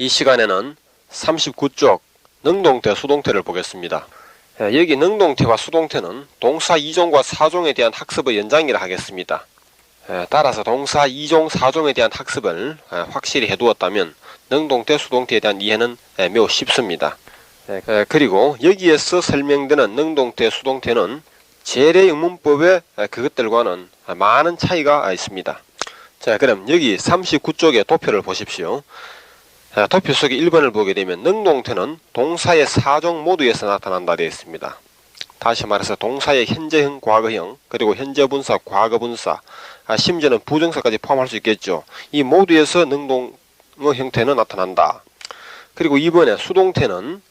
이 시간에는 39쪽 능동태, 수동태를 보겠습니다. 여기 능동태와 수동태는 동사 2종과 4종에 대한 학습의 연장이라 하겠습니다. 따라서 동사 2종, 4종에 대한 학습을 확실히 해두었다면 능동태, 수동태에 대한 이해는 매우 쉽습니다. 그리고 여기에서 설명되는 능동태, 수동태는 재래영문법의 그것들과는 많은 차이가 있습니다. 자, 그럼 여기 39쪽의 도표를 보십시오. 도표 속의 1번을 보게 되면 능동태는 동사의 4종 모두에서 나타난다 되어 있습니다. 다시 말해서 동사의 현재형, 과거형, 그리고 현재분사, 과거분사, 심지어는 부정사까지 포함할 수 있겠죠. 이 모두에서 능동의 형태는 나타난다. 그리고 2번에 수동태는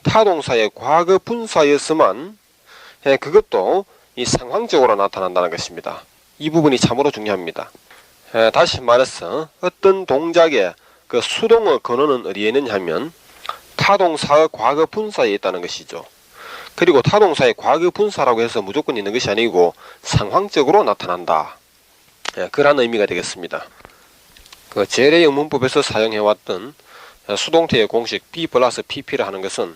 타동사의 과거분사에서만 그것도 이 상황적으로 나타난다는 것입니다. 이 부분이 참으로 중요합니다. 다시 말해서 어떤 동작의 그 수동의 근원은 어디에 있느냐 하면 타동사의 과거분사에 있다는 것이죠. 그리고 타동사의 과거분사라고 해서 무조건 있는 것이 아니고 상황적으로 나타난다. 그런 의미가 되겠습니다. 그 재래영문법에서 사용해왔던 수동태의 공식 B 플러스 PP를 하는 것은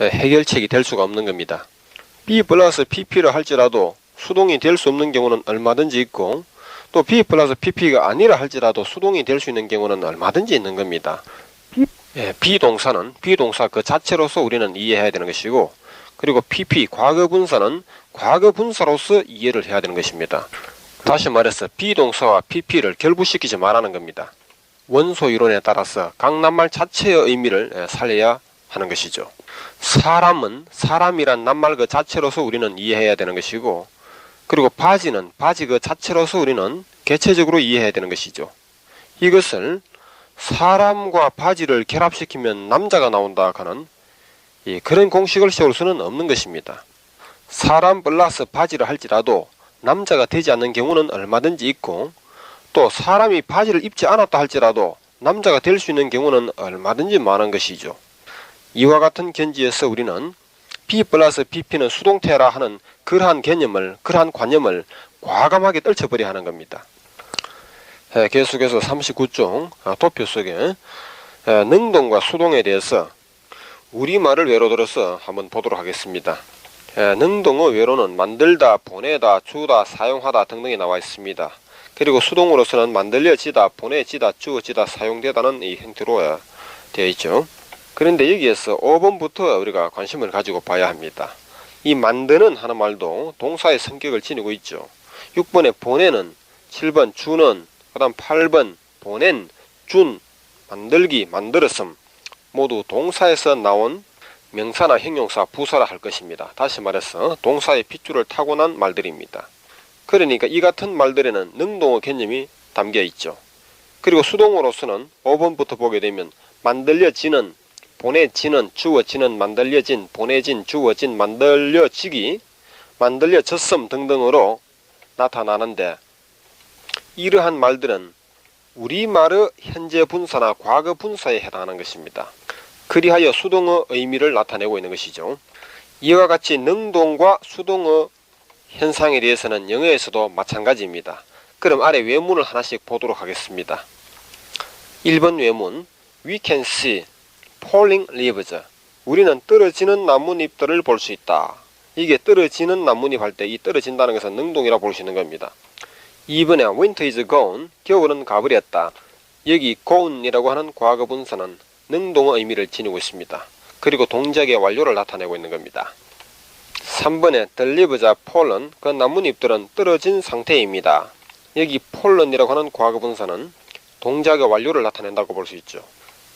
해결책이 될 수가 없는 겁니다. B 플러스 PP를 할지라도 수동이 될 수 없는 경우는 얼마든지 있고, 또 B 플러스 PP가 아니라 할지라도 수동이 될 수 있는 경우는 얼마든지 있는 겁니다. 비동사는 비동사 그 자체로서 우리는 이해해야 되는 것이고, 그리고 PP 과거분사는 과거분사로서 이해를 해야 되는 것입니다. 다시 말해서 비동사와 PP를 결부시키지 말라는 겁니다. 원소 이론에 따라서 각 낱말 자체의 의미를 살려야 하는 것이죠. 사람은 사람이란 낱말 그 자체로서 우리는 이해해야 되는 것이고, 그리고 바지는 바지 그 자체로서 우리는 개체적으로 이해해야 되는 것이죠. 이것을 사람과 바지를 결합시키면 남자가 나온다 하는 그런 공식을 세울 수는 없는 것입니다. 사람 플러스 바지를 할지라도 남자가 되지 않는 경우는 얼마든지 있고, 또 사람이 바지를 입지 않았다 할지라도 남자가 될 수 있는 경우는 얼마든지 많은 것이죠. 이와 같은 견지에서 우리는 B 플러스 PP는 수동태라 하는 그러한 개념을, 그러한 관념을 과감하게 떨쳐버려야 하는 겁니다. 계속해서 39쪽 도표 속에 능동과 수동에 대해서 우리말을 외로 들어서 한번 보도록 하겠습니다. 능동의 외로는 만들다, 보내다, 주다, 사용하다 등등이 나와 있습니다. 그리고 수동으로서는 만들려지다, 보내지다, 주어지다, 사용되다는 이 형태로 되어 있죠. 그런데 여기에서 5번부터 우리가 관심을 가지고 봐야 합니다. 이 만드는 하는 말도 동사의 성격을 지니고 있죠. 6번에 보내는, 7번 주는, 그 다음 8번 보낸, 준, 만들기, 만들었음 모두 동사에서 나온 명사나 형용사, 부사라 할 것입니다. 다시 말해서 동사의 핏줄을 타고난 말들입니다. 그러니까 이 같은 말들에는 능동의 개념이 담겨 있죠. 그리고 수동으로서는 5번부터 보게 되면 만들려지는, 보내지는, 주어지는, 만들려진, 보내진, 주어진, 만들려지기, 만들려졌음 등등으로 나타나는데, 이러한 말들은 우리말의 현재 분사나 과거 분사에 해당하는 것입니다. 그리하여 수동의 의미를 나타내고 있는 것이죠. 이와 같이 능동과 수동의 현상에 대해서는 영어에서도 마찬가지입니다. 그럼 아래 외문을 하나씩 보도록 하겠습니다. 1번 외문, We can see falling leaves. 우리는 떨어지는 나뭇잎들을 볼 수 있다. 이게 떨어지는 나뭇잎 할 때 이 떨어진다는 것은 능동이라 볼 수 있는 겁니다. 2번에 Winter is gone. 겨울은 가버렸다. 여기 gone이라고 하는 과거분사는 능동의 의미를 지니고 있습니다. 그리고 동작의 완료를 나타내고 있는 겁니다. 3번에 The leaves are fallen. 그 나뭇잎들은 떨어진 상태입니다. 여기 fallen이라고 하는 과거분사는 동작의 완료를 나타낸다고 볼 수 있죠.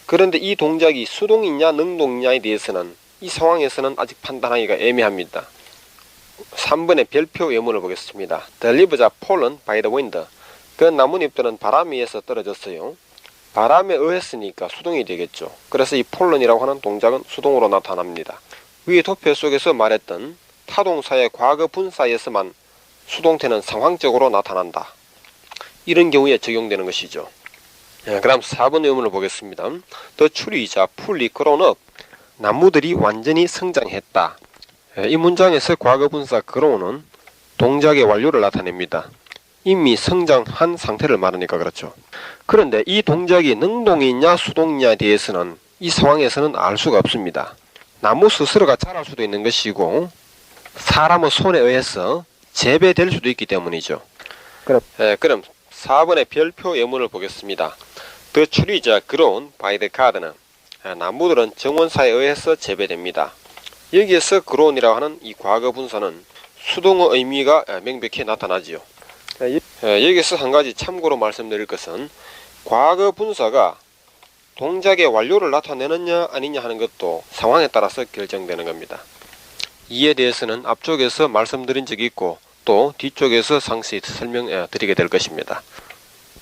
그런데 이 동작이 수동이냐 능동이냐에 대해서는 이 상황에서는 아직 판단하기가 애매합니다. 3번의 별표 외문을 보겠습니다. The leaves are fallen by the wind. 그 나뭇잎들은 바람에 의해서 떨어졌어요. 바람에 의했으니까 수동이 되겠죠. 그래서 이 fallen이라고 하는 동작은 수동으로 나타납니다. 위의 도표 속에서 말했던 타동사의 과거 분사에서만 수동태는 상황적으로 나타난다. 이런 경우에 적용되는 것이죠. 그럼 4번 외문을 보겠습니다. The trees are fully grown up. 나무들이 완전히 성장했다. 이 문장에서 과거 분사 grow는 동작의 완료를 나타냅니다. 이미 성장한 상태를 말하니까 그렇죠. 그런데 이 동작이 능동이냐 수동이냐에 대해서는 이 상황에서는 알 수가 없습니다. 나무 스스로가 자랄 수도 있는 것이고 사람의 손에 의해서 재배될 수도 있기 때문이죠. 그럼 4번의 별표 예문을 보겠습니다. The trees are grown by the gardener. 나무들은 정원사에 의해서 재배됩니다. 여기에서 grown이라고 하는 이 과거 분사는 수동의 의미가 명백히 나타나지요. 여기서 한 가지 참고로 말씀드릴 것은 과거 분사가 동작의 완료를 나타내느냐 아니냐 하는 것도 상황에 따라서 결정되는 겁니다. 이에 대해서는 앞쪽에서 말씀드린 적이 있고 또 뒤쪽에서 상세히 설명드리게 될 것입니다.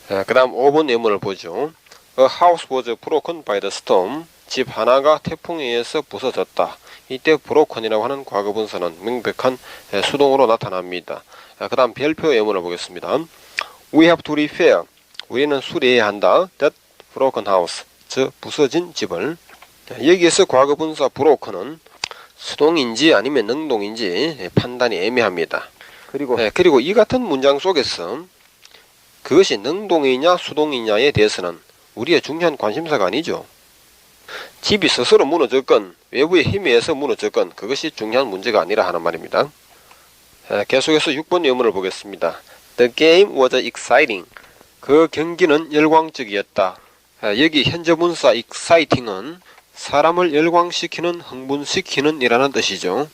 그 다음 5번 예문을 보죠. A house was broken by the storm. 집 하나가 태풍에 의해서 부서졌다. 이때 broken이라고 하는 과거 분사는 명백한 수동으로 나타납니다. 그 다음 별표 예문을 보겠습니다. We have to repair. 우리는 수리해야 한다. That broken house. 즉 부서진 집을. 여기에서 과거 분사 broken은 수동인지 아니면 능동인지 판단이 애매합니다. 그리고 이 같은 문장 속에서 그것이 능동이냐 수동이냐에 대해서는 우리의 중요한 관심사가 아니죠. 집이 스스로 무너졌건 외부의 힘에 의해서 무너졌건 그것이 중요한 문제가 아니라 하는 말입니다. 계속해서 6번 예문을 보겠습니다. The game was exciting. 그 경기는 열광적이었다. 여기 현재 분사 exciting은 사람을 열광시키는, 흥분시키는 이라는 뜻이죠.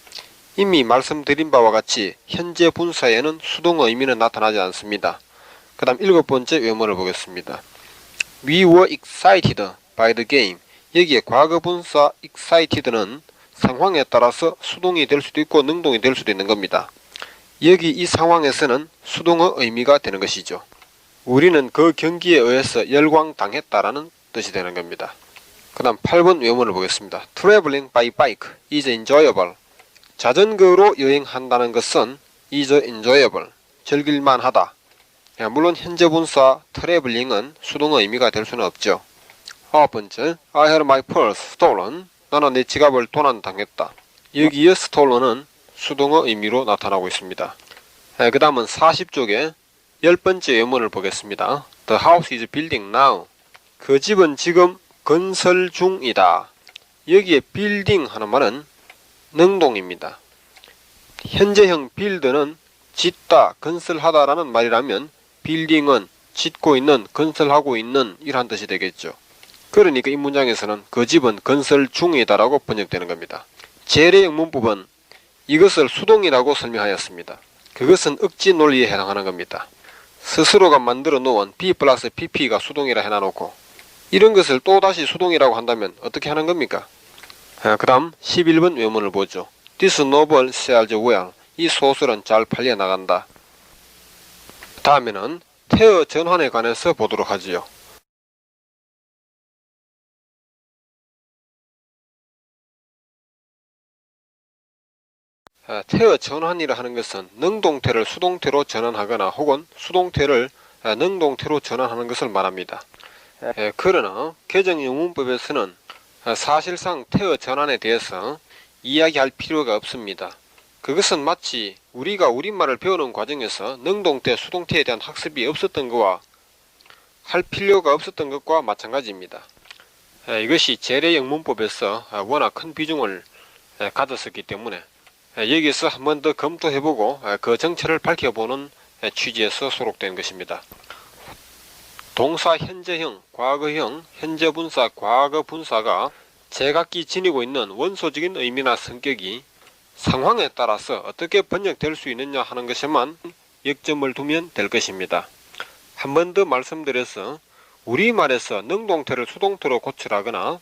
이미 말씀드린 바와 같이 현재 분사에는 수동의 의미는 나타나지 않습니다. 그 다음 7번째 예문을 보겠습니다. We were excited by the game. 여기에 과거 분사 excited는 상황에 따라서 수동이 될 수도 있고 능동이 될 수도 있는 겁니다. 여기 이 상황에서는 수동의 의미가 되는 것이죠. 우리는 그 경기에 의해서 열광당했다라는 뜻이 되는 겁니다. 그 다음 8번 예문을 보겠습니다. Traveling by bike is enjoyable. 자전거로 여행한다는 것은 is enjoyable. 즐길만하다. 물론 현재 분사 traveling은 수동의 의미가 될 수는 없죠. 9번째, I had my purse stolen. 나는 내 지갑을 도난당했다. 여기에 stolen은 수동의 의미로 나타나고 있습니다. 그 다음은 40쪽에 10번째 예문을 보겠습니다. The house is building now. 그 집은 지금 건설 중이다. 여기에 building 하는 말은 능동입니다. 현재형 build는 짓다, 건설하다 라는 말이라면 building은 짓고 있는, 건설하고 있는 이란 뜻이 되겠죠. 그러니까 이 문장에서는 그 집은 건설 중이다 라고 번역되는 겁니다. 재래형 문법은 이것을 수동이라고 설명하였습니다. 그것은 억지 논리에 해당하는 겁니다. 스스로가 만들어 놓은 B 플러스 PP가 수동이라 해놔놓고 이런 것을 또다시 수동이라고 한다면 어떻게 하는 겁니까? 그 다음 11번 외문을 보죠. This novel sells well. 이 소설은 잘 팔려나간다. 다음에는 태어 전환에 관해서 보도록 하지요. 태어 전환이라 하는 것은 능동태를 수동태로 전환하거나 혹은 수동태를 능동태로 전환하는 것을 말합니다. 그러나 개정영문법에서는 사실상 태어 전환에 대해서 이야기할 필요가 없습니다. 그것은 마치 우리가 우리말을 배우는 과정에서 능동태, 수동태에 대한 학습이 없었던 것과 할 필요가 없었던 것과 마찬가지입니다. 이것이 재래영문법에서 워낙 큰 비중을 가졌었기 때문에 여기서 한 번 더 검토해보고 그 정체를 밝혀보는 취지에서 수록된 것입니다. 동사 현재형, 과거형, 현재분사, 과거분사가 제각기 지니고 있는 원소적인 의미나 성격이 상황에 따라서 어떻게 번역될 수 있느냐 하는 것에만 역점을 두면 될 것입니다. 한 번 더 말씀드려서 우리말에서 능동태를 수동태로 고치라거나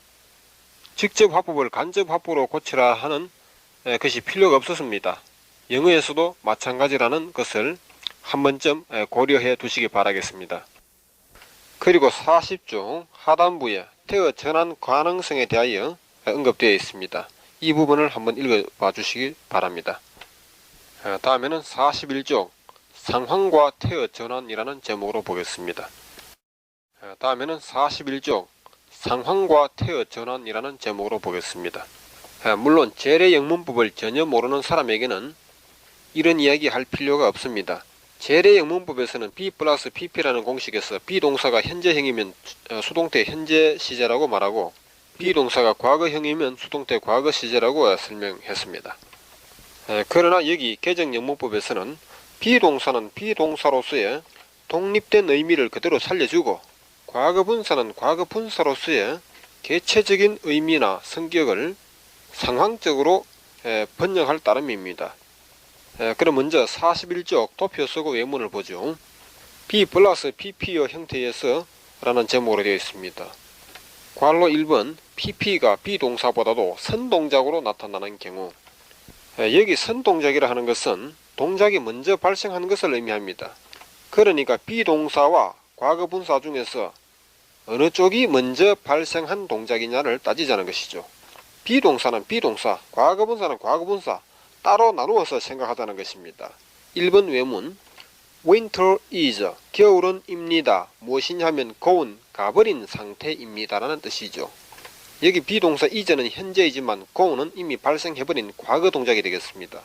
직접 화법을 간접 화법으로 고치라 하는 것이 필요가 없었습니다. 영어에서도 마찬가지라는 것을 한 번쯤 고려해 두시기 바라겠습니다. 그리고 40쪽 하단부에 태어 전환 가능성에 대하여 언급되어 있습니다. 이 부분을 한번 읽어봐 주시기 바랍니다. 다음에는 41쪽 상황과 태어 전환이라는 제목으로 보겠습니다. 다음에는 41쪽 상황과 태어 전환이라는 제목으로 보겠습니다. 물론 재래영문법을 전혀 모르는 사람에게는 이런 이야기 할 필요가 없습니다. 재래 영문법에서는 B 플러스 PP라는 공식에서 비동사가 현재형이면 수동태 현재 시제라고 말하고 비동사가 과거형이면 수동태 과거 시제라고 설명했습니다. 그러나 여기 개정 영문법에서는 비동사는 비동사로서의 독립된 의미를 그대로 살려주고 과거분사는 과거분사로서의 개체적인 의미나 성격을 상황적으로 번역할 따름입니다. 그럼 먼저 41쪽 도표 쓰고 외문을 보죠. B 플러스 PP의 형태에서 라는 제목으로 되어 있습니다. 괄호 1번 PP가 비동사보다도 선동작으로 나타나는 경우, 여기 선동작이라 하는 것은 동작이 먼저 발생하는 것을 의미합니다. 그러니까 비동사와 과거분사 중에서 어느 쪽이 먼저 발생한 동작이냐를 따지자는 것이죠. 비동사는 비동사, 과거분사는 과거분사 따로 나누어서 생각하자는 것입니다. 1번 외문 Winter is 겨울은 입니다. 무엇이냐 하면 go'n 가버린 상태입니다 라는 뜻이죠. 여기 비동사 is는 현재이지만 go'는 이미 발생해버린 과거 동작이 되겠습니다.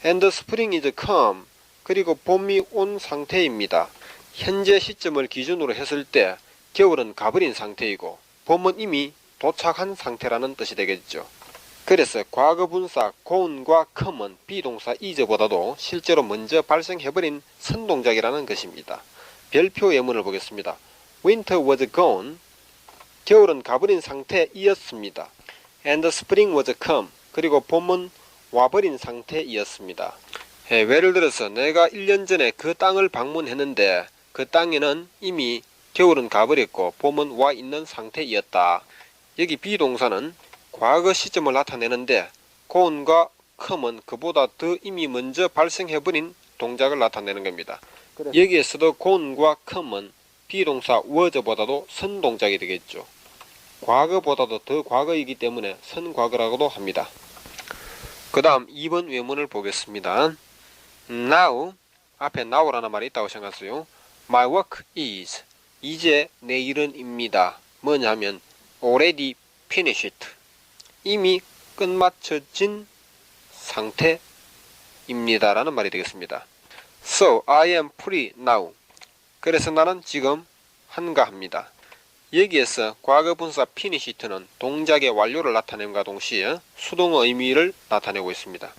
And spring is come 그리고 봄이 온 상태입니다. 현재 시점을 기준으로 했을 때 겨울은 가버린 상태이고 봄은 이미 도착한 상태라는 뜻이 되겠죠. 그래서 과거분사 go'n과 come은 비동사 is보다도 실제로 먼저 발생해버린 선동작이라는 것입니다. 별표 예문을 보겠습니다. Winter was gone 겨울은 가버린 상태이었습니다. And spring was come 그리고 봄은 와버린 상태이었습니다. 예를 들어서 내가 1년 전에 그 땅을 방문했는데 그 땅에는 이미 겨울은 가버렸고 봄은 와 있는 상태이었다. 여기 비동사는 과거 시점을 나타내는데 go'n과 come은 그보다 더 이미 먼저 발생해버린 동작을 나타내는 겁니다. 여기에서도 go'n과 come은 비동사 was보다도 선동작이 되겠죠. 과거보다도 더 과거이기 때문에 선과거라고도 합니다. 그 다음 2번 외문을 보겠습니다. Now 앞에 now라는 말이 있다고 생각하세요. My work is 이제 내 일은 입니다. 뭐냐 하면 already finished 이미 끝마쳐진 상태입니다 라는 말이 되겠습니다. So I am free now 그래서 나는 지금 한가합니다. 여기에서 과거분사 finished는 동작의 완료를 나타냄과 동시에 수동의 의미를 나타내고 있습니다.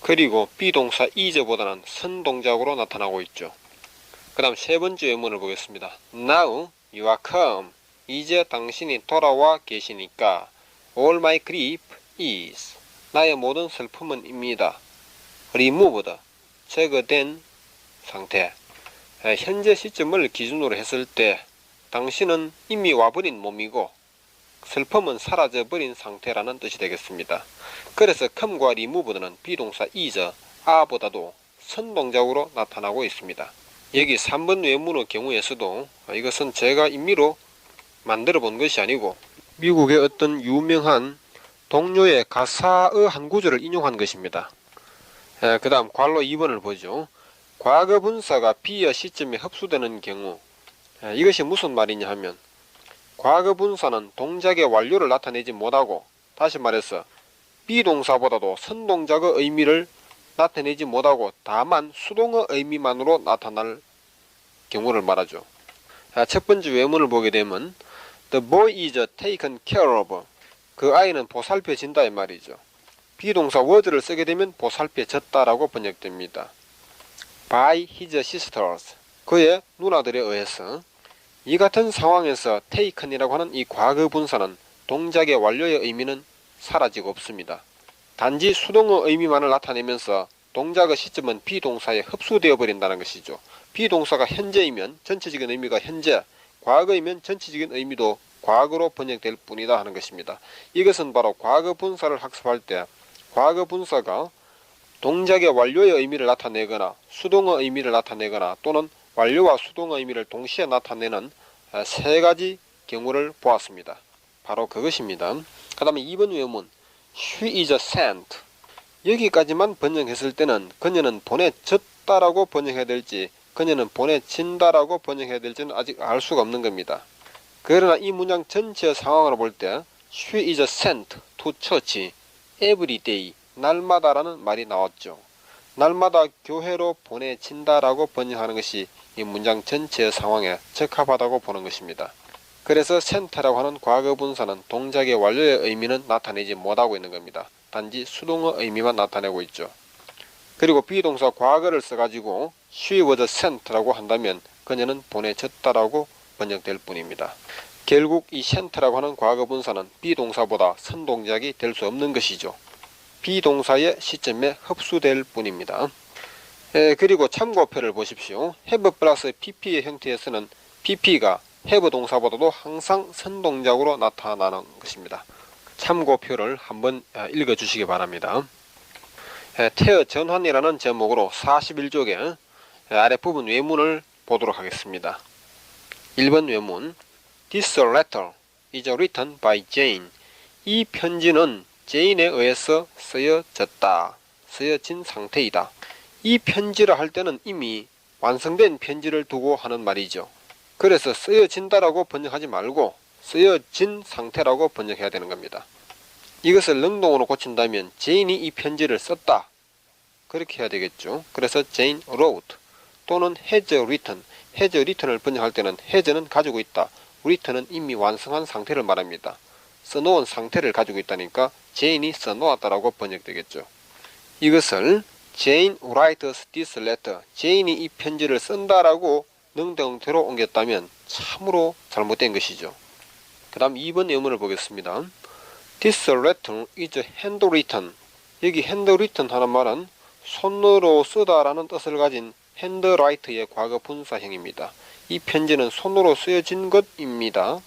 그리고 비동사 is보다는 선동작으로 나타나고 있죠. 그 다음 세 번째 예문을 보겠습니다. Now you are come 이제 당신이 돌아와 계시니까 All my grief is 나의 모든 슬픔은 입니다. Removed 제거된 상태. 현재 시점을 기준으로 했을 때 당신은 이미 와버린 몸이고 슬픔은 사라져버린 상태라는 뜻이 되겠습니다. 그래서 come과 removed는 비동사 is, are보다도 선동작으로 나타나고 있습니다. 여기 3번 외문의 경우에서도 이것은 제가 임의로 만들어 본 것이 아니고 미국의 어떤 유명한 동료의 가사의 한 구절을 인용한 것입니다. 그 다음 괄호 2번을 보죠. 과거분사가 비의 시점에 흡수되는 경우 이것이 무슨 말이냐 하면 과거분사는 동작의 완료를 나타내지 못하고 다시 말해서 비동사보다도 선동작의 의미를 나타내지 못하고 다만 수동의 의미만으로 나타날 경우를 말하죠. 첫 번째 외문을 보게 되면 The boy is taken care of 그 아이는 보살펴진다 이 말이죠. 비동사 was를 쓰게 되면 보살펴졌다라고 번역됩니다. By his sisters 그의 누나들에 의해서 이 같은 상황에서 taken이라고 하는 이 과거분사는 동작의 완료의 의미는 사라지고 없습니다. 단지 수동의 의미만을 나타내면서 동작의 시점은 비동사에 흡수되어 버린다는 것이죠. 비동사가 현재이면 전체적인 의미가 현재, 과거이면 전체적인 의미도 과거로 번역될 뿐이다 하는 것입니다. 이것은 바로 과거분사를 학습할 때 과거분사가 동작의 완료의 의미를 나타내거나 수동의 의미를 나타내거나 또는 완료와 수동의 의미를 동시에 나타내는 세 가지 경우를 보았습니다. 바로 그것입니다. 그 다음에 2번 외문 She is sent 여기까지만 번역했을 때는 그녀는 보내졌다라고 번역해야 될지 그녀는 보내진다라고 번역해야 될지는 아직 알 수가 없는 겁니다. 그러나 이 문장 전체의 상황을 볼 때 She is sent to church every day 날마다라는 말이 나왔죠. 날마다 교회로 보내진다라고 번역하는 것이 이 문장 전체의 상황에 적합하다고 보는 것입니다. 그래서 센터라고 하는 과거 분사는 동작의 완료의 의미는 나타내지 못하고 있는 겁니다. 단지 수동의 의미만 나타내고 있죠. 그리고 비동사 과거를 써가지고 she was sent라고 한다면 그녀는 보내졌다라고 번역될 뿐입니다. 결국 이 sent라고 하는 과거 분사는 비동사보다 선동작이 될 수 없는 것이죠. 비동사의 시점에 흡수될 뿐입니다. 그리고 참고표를 보십시오. have 플러스 pp의 형태에서는 pp가 have 동사보다도 항상 선동작으로 나타나는 것입니다. 참고표를 한번 읽어주시기 바랍니다. 태어 전환이라는 제목으로 41쪽의 아랫부분 외문을 보도록 하겠습니다. 1번 외문 This letter is written by Jane. 이 편지는 제인에 의해서 쓰여진 상태이다. 이 편지를 할 때는 이미 완성된 편지를 두고 하는 말이죠. 그래서 쓰여진다라고 번역하지 말고 쓰여진 상태라고 번역해야 되는 겁니다. 이것을 능동으로 고친다면 제인이 이 편지를 썼다. 그렇게 해야 되겠죠. 그래서 Jane wrote 또는 has written. has written을 번역할 때는 has는 가지고 있다. written은 이미 완성한 상태를 말합니다. 써놓은 상태를 가지고 있다니까 제인이 써놓았다라고 번역되겠죠. 이것을 Jane writes this letter. 제인이 이 편지를 쓴다라고 능동태로 옮겼다면 참으로 잘못된 것이죠. 그 다음 2번 예문을 보겠습니다. This letter is handwritten. 여기 handwritten 하는 말은 손으로 쓰다라는 뜻을 가진 handwrite의 과거 분사형입니다. 이 편지는 손으로 쓰여진 것입니다.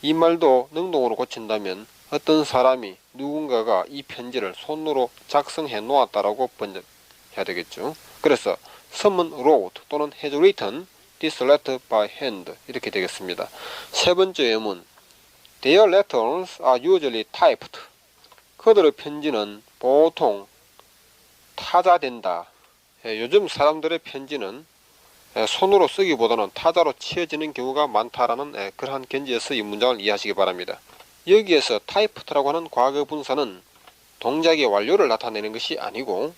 이 말도 능동으로 고친다면 어떤 사람이 누군가가 이 편지를 손으로 작성해 놓았다라고 번역해야 되겠죠. 그래서 someone wrote 또는 has written this letter by hand 이렇게 되겠습니다. 세 번째 예문 Their letters are usually typed. 그들의 편지는 보통 타자된다. 요즘 사람들의 편지는 손으로 쓰기보다는 타자로 치어지는 경우가 많다라는 그러한 견지에서 이 문장을 이해하시기 바랍니다. 여기에서 타이프트라고 하는 과거 분사는 동작의 완료를 나타내는 것이 아니고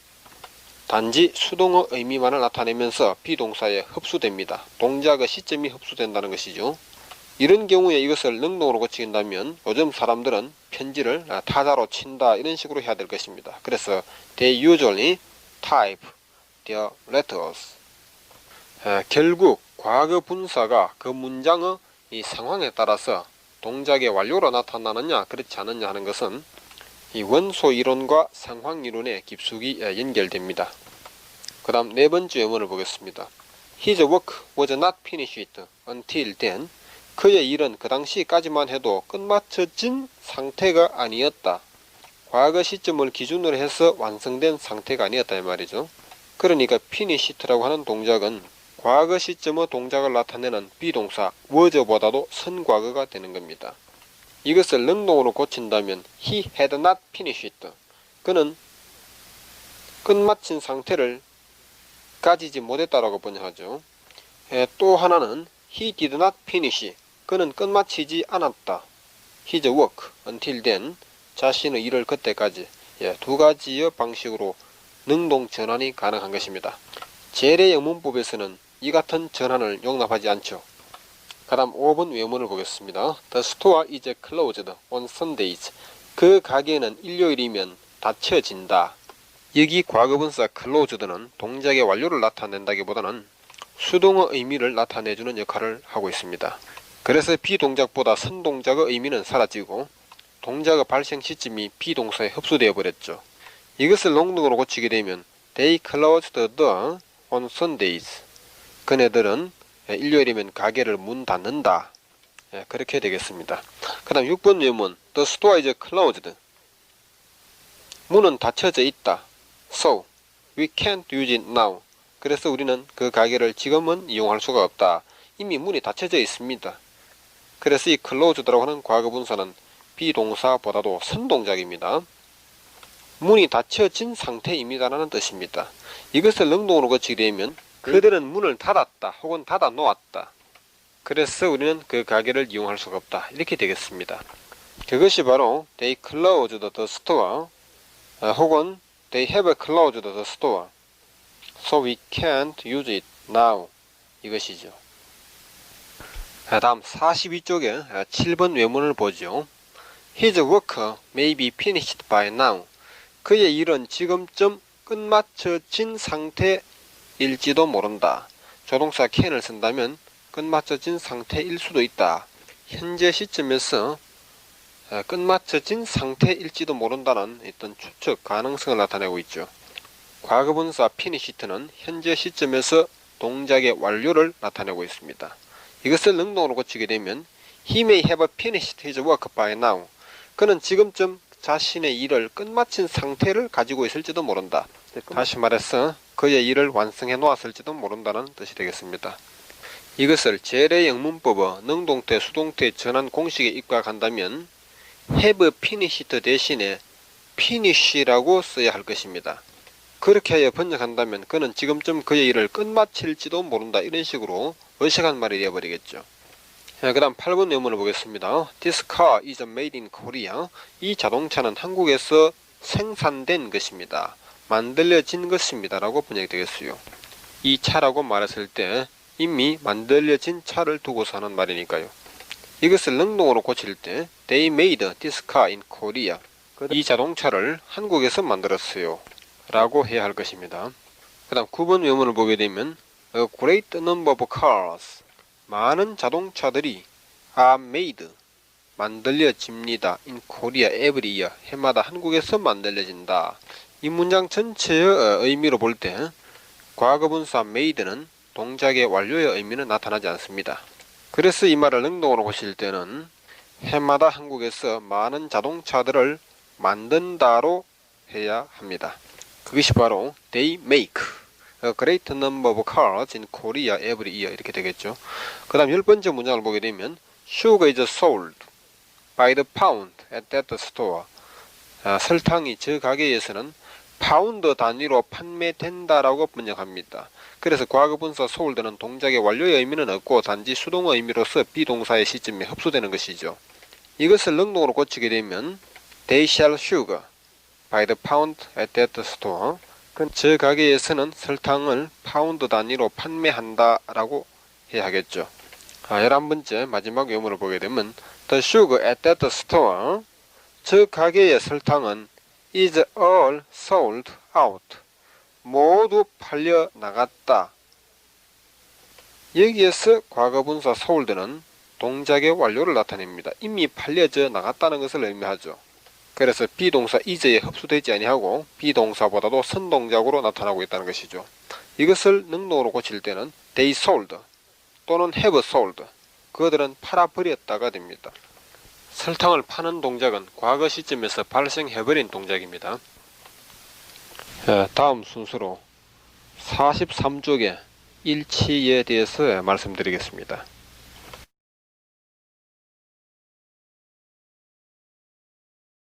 단지 수동의 의미만을 나타내면서 비동사에 흡수됩니다. 동작의 시점이 흡수된다는 것이죠. 이런 경우에 이것을 능동으로 고친다면 요즘 사람들은 편지를 타자로 친다 이런 식으로 해야 될 것입니다. 그래서 they usually type their letters. 결국 과거 분사가 그 문장의 이 상황에 따라서 동작의 완료로 나타나느냐 그렇지 않느냐 하는 것은 이 원소 이론과 상황 이론에 깊숙이 연결됩니다. 그 다음 네 번째 예문을 보겠습니다. His work was not finished until then. 그의 일은 그 당시까지만 해도 끝마쳐진 상태가 아니었다. 과거 시점을 기준으로 해서 완성된 상태가 아니었다 이 말이죠. 그러니까 finished라고 하는 동작은 과거 시점의 동작을 나타내는 비동사 was보다도 선과거가 되는 겁니다. 이것을 능동으로 고친다면 he had not finished. 그는 끝마친 상태를 가지지 못했다라고 번역하죠. 또 하나는 he did not finish. 그는 끝마치지 않았다. his work until then. 자신의 일을 그때까지. 두 가지의 방식으로 능동 전환이 가능한 것입니다. 재래 영문법에서는 이 같은 전환을 용납하지 않죠. 그 다음 5번 외문을 보겠습니다. The store is closed on Sundays. 그 가게는 일요일이면 닫혀진다. 여기 과거분사 closed는 동작의 완료를 나타낸다기보다는 수동의 의미를 나타내주는 역할을 하고 있습니다. 그래서 비동작보다 선동작의 의미는 사라지고 동작의 발생 시점이 비동사에 흡수되어 버렸죠. 이것을 능동으로 고치게 되면 They closed the door on Sundays. 그네들은 일요일이면 가게를 문 닫는다. 그렇게 되겠습니다. 그 다음 6번 예문 The store is closed. 문은 닫혀져 있다. So, we can't use it now. 그래서 우리는 그 가게를 지금은 이용할 수가 없다. 이미 문이 닫혀져 있습니다. 그래서 이 closed라고 하는 과거분사는 비동사보다도 선동작입니다. 문이 닫혀진 상태입니다라는 뜻입니다. 이것을 능동으로 고치게 되면 그들은 문을 닫았다 혹은 닫아 놓았다. 그래서 우리는 그 가게를 이용할 수가 없다. 이렇게 되겠습니다. 그것이 바로 they closed the store 혹은 they have closed the store. So we can't use it now. 이것이죠. 다음 42쪽에 7번 외문을 보죠. His work may be finished by now. 그의 일은 지금쯤 끝마쳐진 상태일지도 모른다. 조동사 can을 쓴다면 끝마쳐진 상태일 수도 있다. 현재 시점에서 끝마쳐진 상태일지도 모른다는 어떤 추측 가능성을 나타내고 있죠. 과거분사 finished는 현재 시점에서 동작의 완료를 나타내고 있습니다. 이것을 능동으로 고치게 되면 He may have finished his work by now. 그는 지금쯤 자신의 일을 끝마친 상태를 가지고 있을지도 모른다. 다시 말해서 그의 일을 완성해 놓았을지도 모른다는 뜻이 되겠습니다. 이것을 제래 영문법의 능동태 수동태 전환 공식에 입각한다면 have finished 대신에 finish라고 써야 할 것입니다. 그렇게 하여 번역한다면 그는 지금쯤 그의 일을 끝마칠지도 모른다, 이런 식으로 어색한 말이 되어버리겠죠. 그 다음 8번 외문을 보겠습니다. This car is made in Korea. 이 자동차는 한국에서 생산된 것입니다. 만들어진 것입니다 라고 번역이 되겠어요. 이 차라고 말했을 때 이미 만들어진 차를 두고서 하는 말이니까요. 이것을 능동으로 고칠 때 They made this car in Korea. 이 자동차를 한국에서 만들었어요 라고 해야 할 것입니다. 그 다음 9번 외문을 보게 되면 A great number of cars. 많은 자동차들이 are made. 만들어집니다. in Korea every year. 해마다 한국에서 만들어진다. 이 문장 전체의 의미로 볼 때 과거분사 made는 동작의 완료의 의미는 나타나지 않습니다. 그래서 이 말을 능동으로 고칠 때는 해마다 한국에서 많은 자동차들을 만든다로 해야 합니다. 그것이 바로 they make a great number of cars in Korea every year 이렇게 되겠죠. 그 다음 10번째 문장을 보게 되면 Sugar is sold by the pound at that store. 설탕이 저 가게에서는 파운드 단위로 판매된다라고 번역합니다. 그래서 과거분사 sold는 동작의 완료의 의미는 없고 단지 수동의 의미로서 비동사의 시점에 흡수되는 것이죠. 이것을 능동으로 고치게 되면 They sell sugar by the pound at that store. 저 가게에서는 설탕을 파운드 단위로 판매한다라고 해야 하겠죠. 11번째 마지막 외문을 보게 되면 The sugar at that store. 저 가게의 설탕은 is all sold out. 모두 팔려 나갔다. 여기에서 과거분사 sold는 동작의 완료를 나타냅니다. 이미 팔려져 나갔다는 것을 의미하죠. 그래서 비동사 is에 흡수되지 아니하고 비동사보다도 선동작으로 나타나고 있다는 것이죠. 이것을 능동으로 고칠 때는 they sold 또는 have sold. 그들은 팔아버렸다가 됩니다. 설탕을 파는 동작은 과거 시점에서 발생해버린 동작입니다. 다음 순서로 43쪽의 일치에 대해서 말씀드리겠습니다.